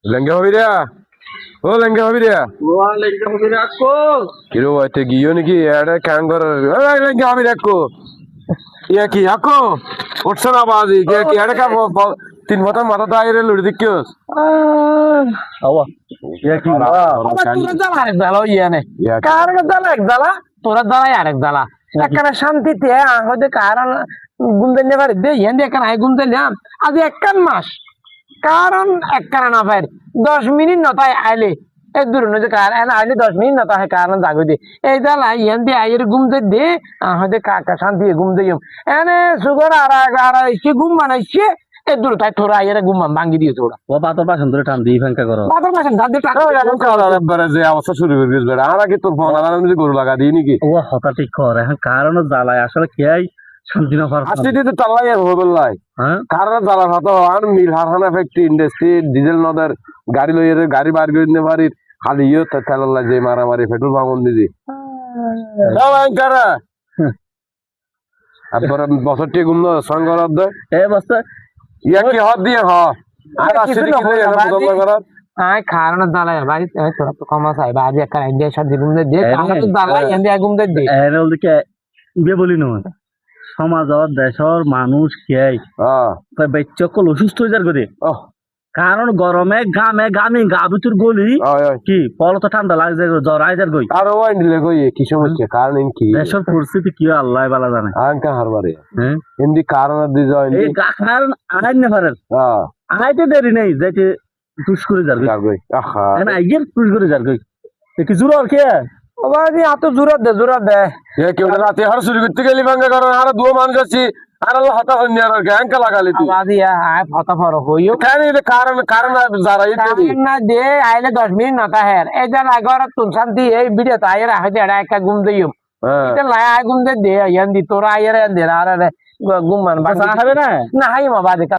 লেঙ্গা হবি রে ও লেঙ্গা হবি রে লেঙ্গা হবে রাখো কিরো হইতে গিয়ে নাকি এটা কাম কর লেঙ্গা হবি রাখো ইয়া কি আকো উঠছ না বাজি কে কি এটা কা তিন মতন মাথা দাইরে লড়ি দিকিও আওয়া ইয়া কি তোরা জ্বালা আরেক জ্বালা ইয়া নে কার জ্বালা এক জ্বালা তোরা জ্বালা আরেক জ্বালা একখানে শান্তিতে হয়তো কারণ ঘুম দিতে পারি দে ইয়ান দিয়ে একখানে ঘুম দিলাম আজ একখান মাস কারণ একখানে না পাই 10 মিনিট নতায় আইলে এই দূর নদী কারণ আইলে 10 মিনিট নতা হয় কারণ জাগো দে এই জ্বালা ইয়ান দিয়ে আইয়ের ঘুম দে হয়তো কাকা শান্তি ঘুম দিম এনে সুগর আর এসে ঘুম বানাইছে এই দূর তাই তোরা আইয়ের ঘুম ভাঙ্গি দিয়ে তোরা ও বাতর পাশন ধরে টান দিয়ে ফাঙ্কা করো বাদর মাসে ধান দিয়ে টাকা এখন কালার একবারে যে অবস্থা শুরু করে দিস বেড়া আর কি তোর ফোন আলাদা যদি গরু লাগা দিই নাকি ও হঠাৎই কর এখন কারণ জ্বালায় আসলে খেয়াই শান্তি না পার আজকে দিতে চালাই আর হবে লাই হ্যাঁ কারণ জ্বালা হতো আর মিল হারহানা ফ্যাক্টরি ইন্ডাস্ট্রি ডিজেল নদের গাড়ি লইয়ে গাড়ি বার করে দিতে পারি খালি ইয়ে তেল যে মারামারি পেট্রোল ভাঙন দিদি তারপরে বছরটি ঘুমলো সঙ্গর এই বস্তা ইয়া কি হাত দিয়ে হ আর আসছে কারণ দাঁড়ায় ভাই তোরা তো কমা চাই বাজি একটা ইন্ডিয়া সাথে ঘুম দে দাঁড়ায় ইন্ডিয়া ঘুম দে এর ওদিকে ইয়ে বলি না সমাজত দেশর মানুষ খেয়াই বাচ্চকল অসুস্থ হয়ে যার করে কারণ গরমে গামে গা ভিতর গলি কি পল তো ঠান্ডা লাগে যায় জ্বর আই যার গই আর ওই নিলে কই কি সমস্যা কারণ কি দেশের পরিস্থিতি কি আল্লাহ বালা জানে আঙ্কা হারবারে হ্যাঁ এমনি কারণ দি যায় এই কারণ আইন না পারে আইতে দেরি নেই যাইতে টুস করে যার গই আহা না আইয়ের টুস করে যার গই কি জোর আর কে ও বাজি এত জোর দে এ কেউ রাতে হার চুরি করতে গেলি ভাঙ্গা কারণ আর দুও মানুষ আছি আর আল্লাহ হতা হন আর গ্যাংকা লাগালি তুই বাজি আয় ফটা ফর হইও কেন এটা কারণ যারা না দে আইলে 10 মিনিট নতা হের এই যে আগর তুন শান্তি এই ভিডিও তো আইরা হইতে এড়া একটা ঘুম দিও এটা লাই আই ঘুম দে ইয়ান দি তোরা আইরা দে আর ঘুম মান চা খাবে না না হাই মা বাজি